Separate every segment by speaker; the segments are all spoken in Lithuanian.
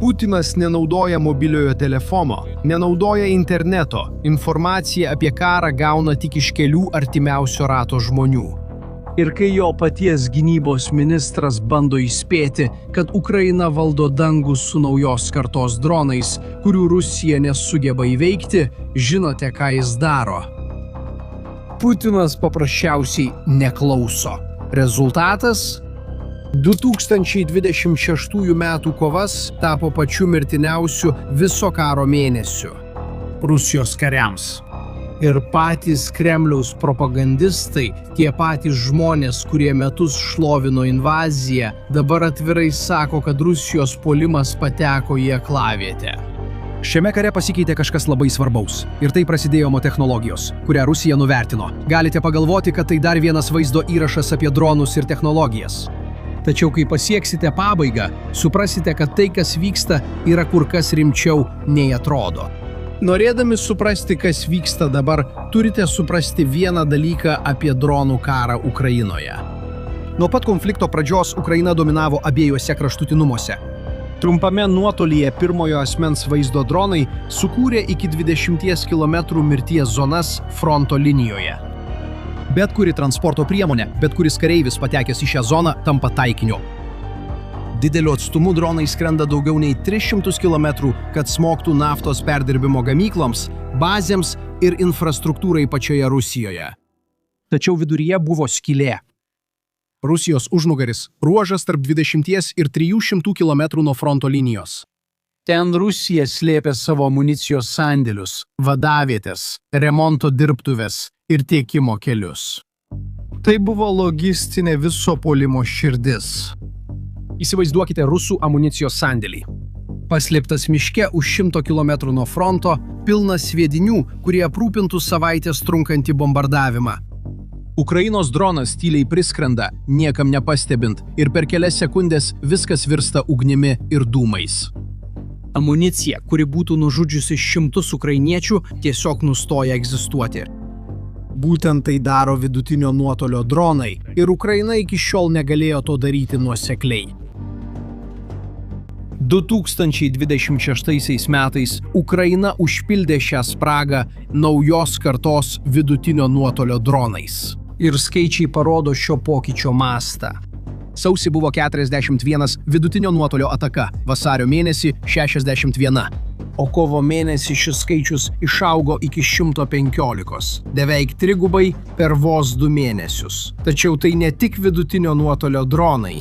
Speaker 1: Putinas nenaudoja mobiliojo telefono, nenaudoja interneto, informaciją apie karą gauna tik iš kelių artimiausio rato žmonių.
Speaker 2: Ir kai jo paties gynybos ministras bando įspėti, kad Ukraina valdo dangus su naujos kartos dronais, kurių Rusija nesugeba įveikti, žinote, ką jis daro. Putinas paprasčiausiai neklauso. Rezultatas? 2026 metų kovas tapo pačiu mirtiniausiu viso karo mėnesiu Rusijos kariams. Ir patys Kremliaus propagandistai, tie patys žmonės, kurie metus šlovino invaziją, dabar atvirai sako, kad Rusijos puolimas pateko į aklavietę.
Speaker 3: Šiame kare pasikeitė kažkas labai svarbaus. Ir tai prasidėjo nuo technologijos, kurią Rusija nuvertino. Galite pagalvoti, kad tai dar vienas vaizdo įrašas apie dronus ir technologijas. Tačiau kai pasieksite pabaigą, suprasite, kad tai, kas vyksta, yra kur kas rimčiau nei atrodo.
Speaker 1: Norėdami suprasti, kas vyksta dabar, turite suprasti vieną dalyką apie dronų karą Ukrainoje.
Speaker 3: Nuo pat konflikto pradžios Ukraina dominavo abiejuose kraštutinumuose.
Speaker 1: Trumpame nuotolyje pirmojo asmens vaizdo dronai sukūrė iki 20 km mirties zonas fronto linijoje.
Speaker 3: Bet kuri transporto priemonė, bet kuris kareivis patekęs į šią zoną tampa taikiniu. Dideliu atstumu dronai skrenda daugiau nei 300 km, kad smogtų naftos perdirbimo gamykloms, bazėms ir infrastruktūrai pačioje Rusijoje. Tačiau viduryje buvo skylė. Rusijos užnugaris – ruožas tarp 20 ir 300 km nuo fronto linijos.
Speaker 2: Ten Rusija slėpė savo amunicijos sandėlius, vadavietės, remonto dirbtuves ir tiekimo kelius.
Speaker 1: Tai buvo logistinė viso puolimo širdis.
Speaker 3: Įsivaizduokite rusų amunicijos sandėlį.
Speaker 2: Paslėptas miške už 100 km nuo fronto,
Speaker 1: pilnas sviedinių, kurie aprūpintų savaitės trunkantį bombardavimą.
Speaker 3: Ukrainos dronas tyliai priskrenda, niekam nepastebint, ir per kelias sekundės viskas virsta ugnimi ir dūmais.
Speaker 2: Amunicija, kuri būtų nužudžiusi šimtus ukrainiečių, tiesiog nustoja egzistuoti.
Speaker 1: Būtent tai daro vidutinio nuotolio dronai, ir Ukraina iki šiol negalėjo to daryti nuosekliai.
Speaker 3: 2026 metais Ukraina užpildė šią spragą naujos kartos vidutinio nuotolio dronais.
Speaker 2: Ir skaičiai parodo šio pokyčio mastą.
Speaker 3: Sausį buvo 41 vidutinio nuotolio ataka, vasario mėnesį 61.
Speaker 1: O kovo mėnesį šis skaičius išaugo iki 115, beveik trigubai per vos 2 mėnesius. Tačiau tai ne tik vidutinio nuotolio dronai.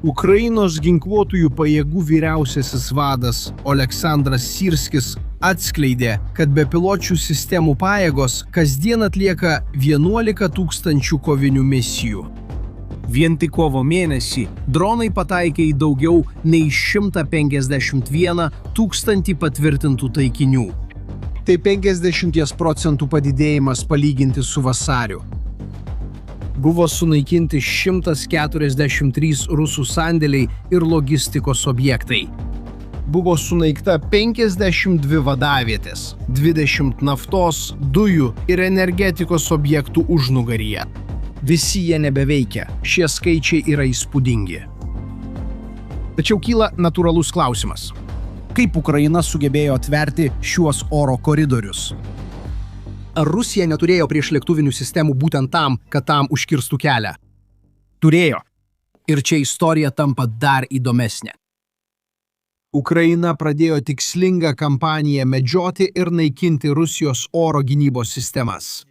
Speaker 1: Ukrainos ginkluotųjų pajėgų vyriausiasis vadas Oleksandras Syrskis atskleidė, kad bepiločių sistemų pajėgos kasdien atlieka 11 000 kovinių misijų.
Speaker 2: Vien tik kovo mėnesį dronai pataikė į daugiau nei 151 000 patvirtintų taikinių.
Speaker 1: Tai 50% padidėjimas palyginti su vasariu. Buvo sunaikinti 143 rusų sandėliai ir logistikos objektai. Buvo sunaikta 52 vadavietės, 20 naftos, dujų ir energetikos objektų užnugaryje. Visi jie nebeveikia, šie skaičiai yra įspūdingi.
Speaker 3: Tačiau kyla natūralus klausimas. Kaip Ukraina sugebėjo atverti šiuos oro koridorius? Ar Rusija neturėjo priešlėktuvinių sistemų būtent tam, kad tam užkirstų kelią? Turėjo. Ir čia istorija tampa dar įdomesnė.
Speaker 1: Ukraina pradėjo tikslingą kampaniją medžioti ir naikinti Rusijos oro gynybos sistemas.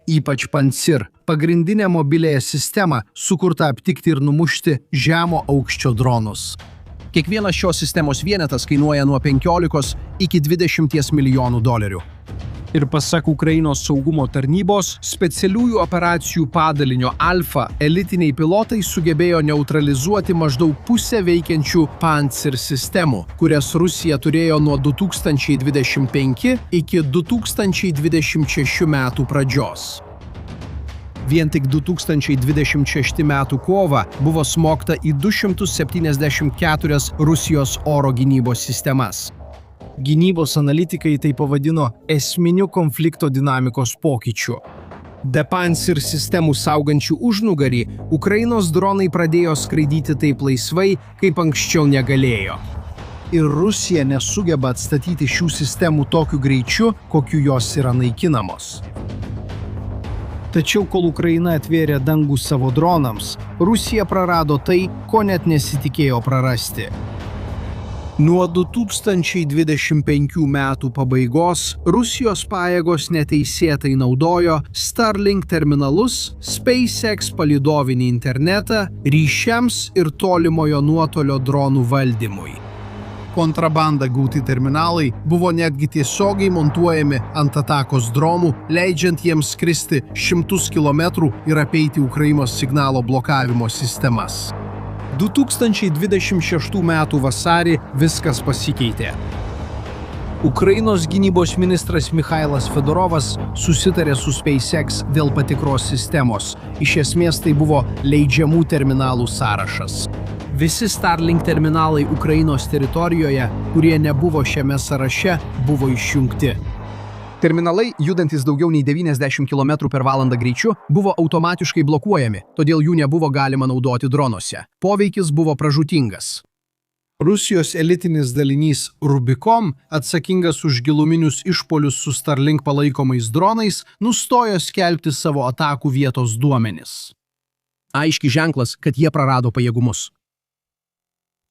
Speaker 1: Ypač Pancir, pagrindinę mobiliąją sistemą, sukurtą aptikti ir numušti žemo aukščio dronus.
Speaker 3: Kiekvienas šios sistemos vienetas kainuoja nuo 15 iki 20 milijonų dolerių.
Speaker 1: Ir pasak Ukrainos saugumo tarnybos, specialiųjų operacijų padalinio Alfa elitiniai pilotai sugebėjo neutralizuoti maždaug pusę veikiančių Pancir sistemų, kurias Rusija turėjo nuo 2025 iki 2026 metų pradžios. Vien tik 2026 metų kovą buvo smogta į 274 Rusijos oro gynybos sistemas. Gynybos analitikai tai pavadino esminiu konflikto dinamikos pokyčiu. Be Pancir sistemų saugančių užnugarį, Ukrainos dronai pradėjo skraidyti taip laisvai, kaip anksčiau negalėjo.
Speaker 3: ir Rusija nesugeba atstatyti šių sistemų tokiu greičiu, kokiu jos yra naikinamos. Tačiau kol Ukraina atvėrė dangų savo dronams, Rusija prarado tai, ko net nesitikėjo prarasti. Nuo 2025 metų pabaigos Rusijos pajėgos neteisėtai naudojo Starlink terminalus, SpaceX palydovinį internetą, ryšiams ir tolimojo nuotolio dronų valdymui. Kontrabanda gauti terminalai buvo netgi tiesiogiai montuojami ant atakos dronų, leidžiant jiems skristi 100 km ir apeiti Ukrainos signalo blokavimo sistemas. 2026 m. vasarį viskas pasikeitė. Ukrainos gynybos ministras Michailas Fedorovas susitarė su SpaceX dėl patikros sistemos. Iš esmės tai buvo leidžiamų terminalų sąrašas. Visi Starlink terminalai Ukrainos teritorijoje, kurie nebuvo šiame sąraše, buvo išjungti. Terminalai, judantis daugiau nei 90 km/h greičiu, buvo automatiškai blokuojami, todėl jų nebuvo galima naudoti dronuose. Poveikis buvo pražūtingas. Rusijos elitinis dalinys Rubicon, atsakingas už giluminius išpolius su Starlink palaikomais dronais, nustojo skelbti savo atakų vietos duomenis. Aiški ženklas, kad jie prarado pajėgumus.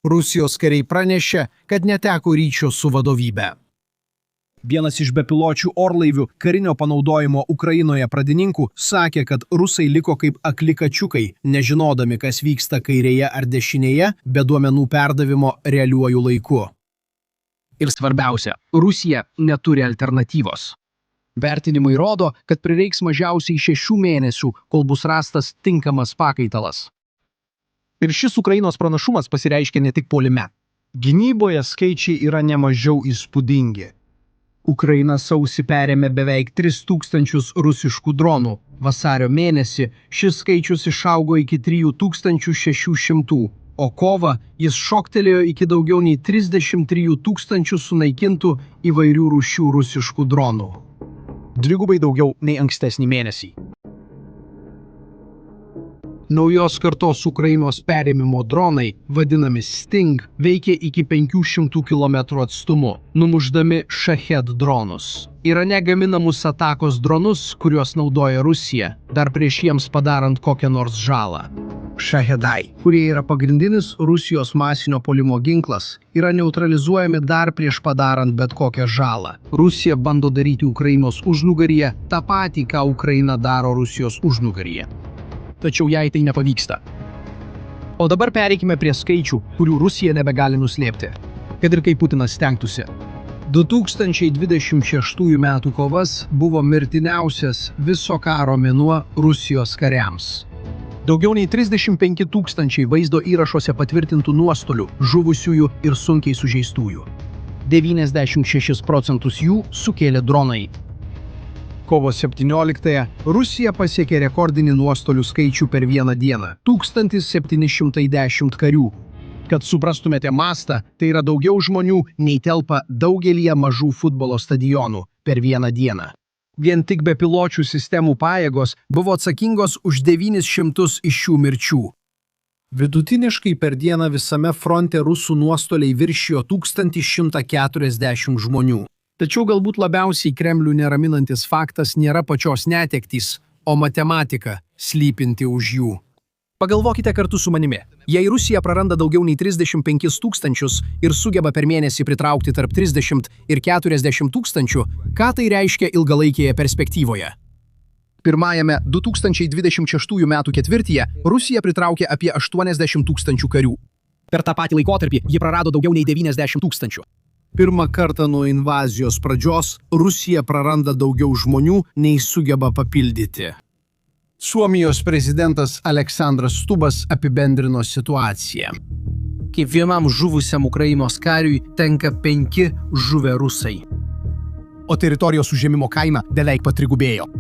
Speaker 3: Rusijos kariai pranešė, kad neteko ryšio su vadovybe. Vienas iš bepiločių orlaivių karinio panaudojimo Ukrainoje pradininkų sakė, kad rusai liko kaip akli kačiukai, nežinodami, kas vyksta kairėje ar dešinėje, be duomenų perdavimo realiuoju laiku. Ir svarbiausia, Rusija neturi alternatyvos. Vertinimai rodo, kad prireiks mažiausiai 6 mėnesių, kol bus rastas tinkamas pakaitalas. Ir šis Ukrainos pranašumas pasireiškia ne tik puolime. Gynyboje skaičiai yra nemažiau įspūdingi. Ukraina sausį perėmė beveik 3000 rusiškų dronų. Vasario mėnesį šis skaičius išaugo iki 3600, o kovą jis šoktelėjo iki daugiau nei 33 000 sunaikintų įvairių rūšių rusiškų dronų. Dvigubai daugiau nei ankstesnį mėnesį. Naujos kartos Ukrainos perėmimo dronai, vadinami Sting, veikia iki 500 km atstumu, numušdami Shahed dronus. Irane gaminamus atakos dronus, kuriuos naudoja Rusija, dar prieš jiems padarant kokią nors žalą. Shahedai, kurie yra pagrindinis Rusijos masinio puolimo ginklas, yra neutralizuojami dar prieš padarant bet kokią žalą. Rusija bando daryti Ukrainos užnugaryje tą patį, ką Ukraina daro Rusijos užnugaryje. Tačiau jai tai nepavyksta. O dabar pereikime prie skaičių, kurių Rusija nebegali nuslėpti, kad ir kaip Putinas stengtųsi. 2026 m. kovas buvo mirtiniausias viso karo mėnuo Rusijos kariams. Daugiau nei 35 000 vaizdo įrašuose patvirtintų nuostolių, žuvusiųjų ir sunkiai sužeistųjų. 96% jų sukėlė dronai. Kovo 17-ąją Rusija pasiekė rekordinį nuostolių skaičių per vieną dieną – 1710 karių. Kad suprastumėte mastą, tai yra daugiau žmonių nei telpa daugelyje mažų futbolo stadionų per vieną dieną. Vien tik bepiločių sistemų pajėgos buvo atsakingos už 900 iš šių mirčių. Vidutiniškai per dieną visame fronte rusų nuostoliai viršijo 1140 žmonių. Tačiau galbūt labiausiai Kremlių neraminantis faktas nėra pačios netektys, o matematika, slypinti už jų. Pagalvokite kartu su manimi. Jei Rusija praranda daugiau nei 35 000 ir sugeba per mėnesį pritraukti tarp 30 ir 40 000, ką tai reiškia ilgalaikėje perspektyvoje? Pirmajame 2026 m. ketvirtyje Rusija pritraukė apie 80 000 karių. Per tą patį laikotarpį ji prarado daugiau nei 90 000. Pirmą kartą nuo invazijos pradžios Rusija praranda daugiau žmonių, nei sugeba papildyti. Suomijos prezidentas Aleksandras Stubbas apibendrino situaciją. Kiekvienam žuvusiam Ukrainos kariui tenka 5 žuvę rusai. O teritorijos užėmimo kaina beveik patrigubėjo.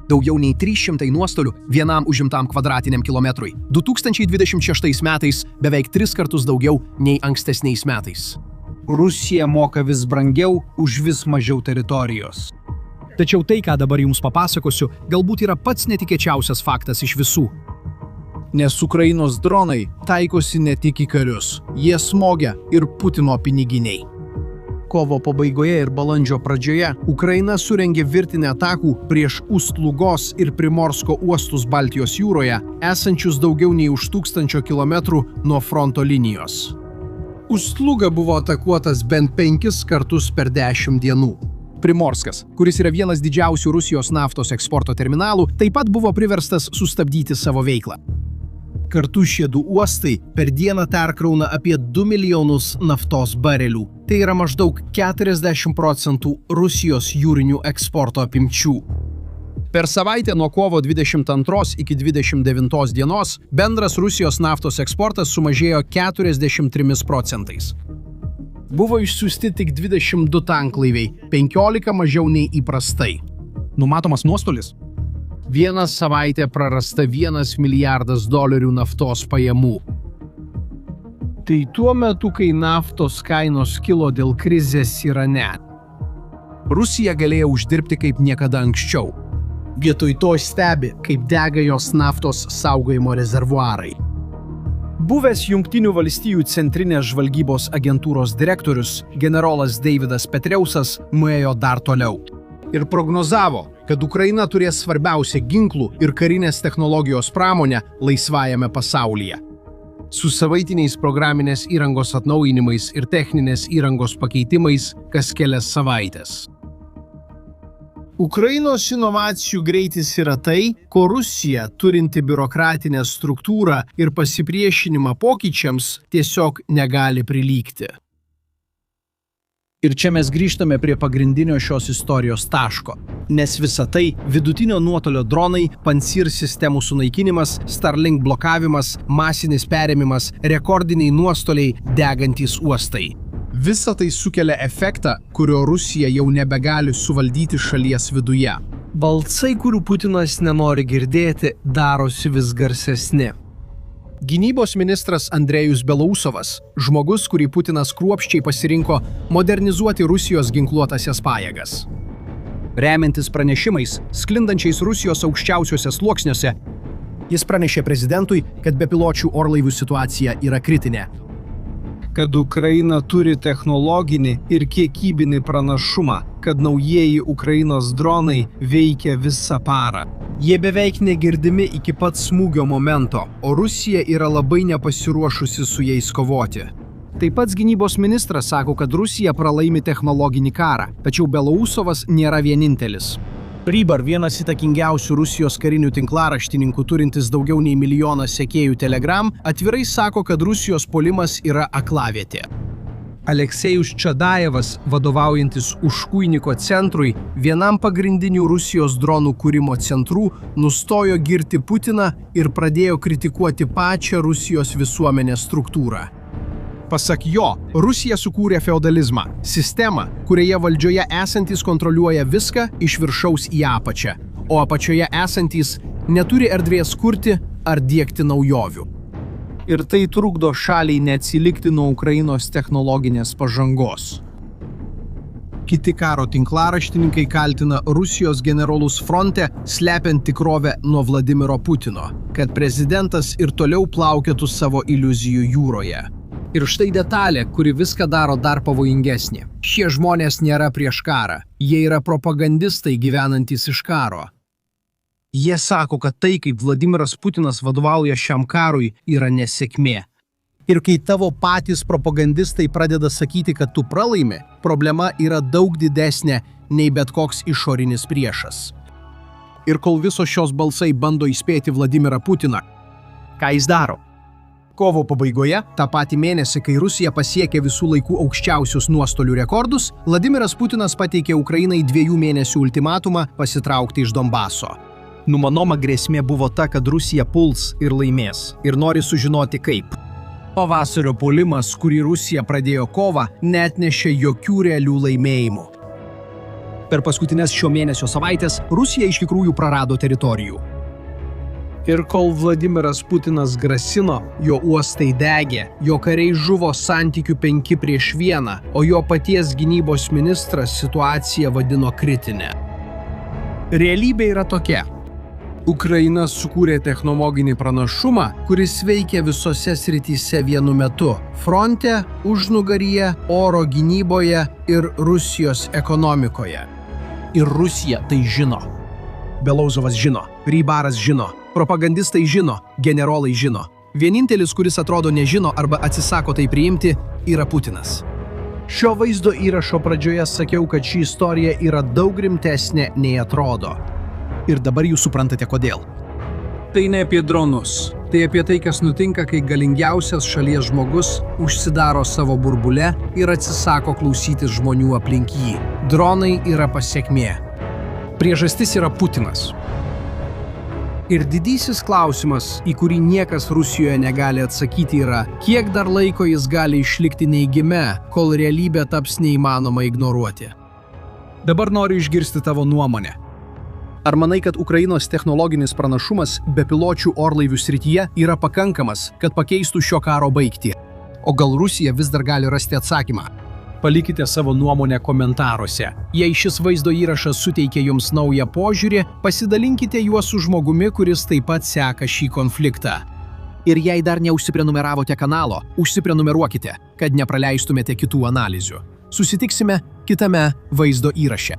Speaker 3: Daugiau nei 300 nuostolių vienam užimtam kvadratiniam kilometrui. 2026 metais beveik 3 kartus daugiau nei ankstesniais metais. Rusija moka vis brangiau už vis mažiau teritorijos. Tačiau tai, ką dabar jums papasakosiu, galbūt yra pats netikėčiausias faktas iš visų.
Speaker 2: nes Ukrainos dronai taikosi ne tik į karius, jie smogia ir Putino piniginiai. Kovo pabaigoje ir balandžio pradžioje Ukraina surengė virtinę atakų prieš Ust-Lugos ir Primorsko uostus Baltijos jūroje, esančius daugiau nei už 1000 kilometrų nuo fronto linijos. Ust-Luga buvo atakuotas bent 5 kartus per 10 dienų.
Speaker 3: Primorskas, kuris yra vienas didžiausių Rusijos naftos eksporto terminalų, taip pat buvo priverstas sustabdyti savo veiklą.
Speaker 2: Kartu šie du uostai per dieną perkrauna apie 2 milijonus naftos barelių. Tai yra maždaug 40% Rusijos jūrinių eksporto apimčių.
Speaker 3: Per savaitę nuo kovo 22 iki 29 dienos bendras Rusijos naftos eksportas sumažėjo 43%.
Speaker 2: Buvo išsiųsti tik 22 tanklaiviai, 15 mažiau nei įprastai.
Speaker 3: Numatomas nuostolis?
Speaker 2: Vieną savaitę prarasta $1 milijardas naftos pajamų. Tai tuo metu, kai naftos kainos kilo dėl krizės Irane.
Speaker 3: Rusija galėjo uždirbti kaip niekada anksčiau.
Speaker 2: Vietoj to stebi, kaip dega jos naftos saugojimo rezervuarai. Buvęs Jungtinių valstijų centrinės žvalgybos agentūros direktorius generolas Davidas Petraeusas nuėjo dar toliau.
Speaker 3: Ir prognozavo, kad Ukraina turės svarbiausią ginklų ir karinės technologijos pramonę laisvajame pasaulyje.
Speaker 2: Su savaitiniais programinės įrangos atnaujinimais ir techninės įrangos pakeitimais kas kelias savaitės. Ukrainos inovacijų greitis yra tai, ko Rusija, turinti biurokratinę struktūrą ir pasipriešinimą pokyčiams, tiesiog negali prilygti.
Speaker 3: Ir čia mes grįžtame prie pagrindinio šios istorijos taško. Nes visa tai – vidutinio nuotolio dronai, Pansir sistemų sunaikinimas, Starlink blokavimas, masinis perėmimas, rekordiniai nuostoliai, degantys uostai.
Speaker 2: Visa tai sukelia efektą, kurio Rusija jau nebegali suvaldyti šalies viduje. Balsai, kurių Putinas nenori girdėti, darosi vis garsesni.
Speaker 3: Gynybos ministras Andrejus Belousovas, žmogus, kurį Putinas kruopščiai pasirinko modernizuoti Rusijos ginkluotasias pajėgas. Remiantis pranešimais, sklindančiais Rusijos aukščiausiuose sluoksniuose, jis pranešė prezidentui, kad bepiločių orlaivių situacija yra kritinė.
Speaker 2: Kad Ukraina turi technologinį ir kiekybinį pranašumą, kad naujieji Ukrainos dronai veikia visą parą. Jie beveik negirdimi iki pat smūgio momento, o Rusija yra labai nepasiruošusi su jais kovoti.
Speaker 3: Taip pat gynybos ministras sako, kad Rusija pralaimi technologinį karą, tačiau Belousovas nėra vienintelis.
Speaker 2: Rybar, vienas įtakingiausių Rusijos karinių tinklaraštininkų turintis daugiau nei 1 milijoną sekėjų Telegram, atvirai sako, kad Rusijos puolimas yra aklavietė.
Speaker 3: Aleksejus Čadajevas, vadovaujantis Uškuiniko centrui, vienam pagrindinių Rusijos dronų kūrimo centrų, nustojo girti Putiną ir pradėjo kritikuoti pačią Rusijos visuomenės struktūrą. Pasak jo, Rusija sukūrė feodalizmą, sistemą, kurioje valdžioje esantys kontroliuoja viską iš viršaus į apačią, o apačioje esantys neturi erdvės kurti ar diegti naujovių.
Speaker 2: Ir tai trukdo šaliai neatsilikti nuo Ukrainos technologinės pažangos.
Speaker 3: Kiti karo tinklaraštininkai kaltina Rusijos generolus fronte, slepiant tikrovę nuo Vladimiro Putino, kad prezidentas ir toliau plaukėtų savo iliuzijų jūroje. Ir štai detalė, kuri viską daro dar pavojingesnė. Šie žmonės nėra prieš karą, jie yra propagandistai gyvenantys iš karo.
Speaker 2: Jie sako, kad tai, kaip Vladimiras Putinas vadovauja šiam karui, yra nesėkmė.
Speaker 3: Ir kai tavo patys propagandistai pradeda sakyti, kad tu pralaimi, problema yra daug didesnė nei bet koks išorinis priešas. Ir kol visos šios balsai bando įspėti Vladimirą Putiną, ką jis daro? Kovo pabaigoje, tą patį mėnesį, kai Rusija pasiekė visų laikų aukščiausius nuostolių rekordus, Vladimiras Putinas pateikė Ukrainai 2 mėnesių ultimatumą pasitraukti iš Donbaso. Numanoma grėsmė buvo ta, kad Rusija puls ir laimės, ir nori sužinoti kaip. Pavasario puolimas, kurį Rusija pradėjo kovą, neatnešė jokių realių laimėjimų. Per paskutinės šio mėnesio savaitės Rusija iš tikrųjų prarado teritorijų.
Speaker 2: Ir kol Vladimiras Putinas grasino, jo uostai degė, jo kariai žuvo santykių 5-1, o jo paties gynybos ministras situaciją vadino kritinę. Realybė yra tokia. Ukraina sukūrė technologinį pranašumą, kuris veikia visose srityse vienu metu – fronte, užnugaryje, oro gynyboje ir Rusijos ekonomikoje.
Speaker 3: Ir Rusija tai žino. Belauzovas žino, Rybaras žino, propagandistai žino, generolai žino. Vienintelis, kuris atrodo nežino arba atsisako tai priimti, yra Putinas.
Speaker 1: Šio vaizdo įrašo pradžioje sakiau, kad ši istorija yra daug rimtesnė nei atrodo.
Speaker 3: Ir dabar jūs suprantate, kodėl.
Speaker 2: Tai ne apie dronus. Tai apie tai, kas nutinka, kai galingiausias šalies žmogus užsidaro savo burbule ir atsisako klausytis žmonių aplink jį. Dronai yra pasekmė.
Speaker 3: Priežastis yra Putinas.
Speaker 1: Ir didysis klausimas, į kurį niekas Rusijoje negali atsakyti, yra, kiek dar laiko jis gali išlikti neigime, kol realybė taps neįmanoma ignoruoti.
Speaker 3: Dabar noriu išgirsti tavo nuomonę. Ar manai, kad Ukrainos technologinis pranašumas bepiločių orlaivių srityje yra pakankamas, kad pakeistų šio karo baigtį? O gal Rusija vis dar gali rasti atsakymą?
Speaker 2: Palikite savo nuomonę komentaruose.
Speaker 1: Jei šis vaizdo įrašas suteikia jums naują požiūrį, pasidalinkite juo su žmogumi, kuris taip pat seka šį konfliktą.
Speaker 3: Ir jei dar neužsiprenumeravote kanalo, užsiprenumeruokite, kad nepraleistumėte kitų analizių. Susitiksime kitame vaizdo įraše.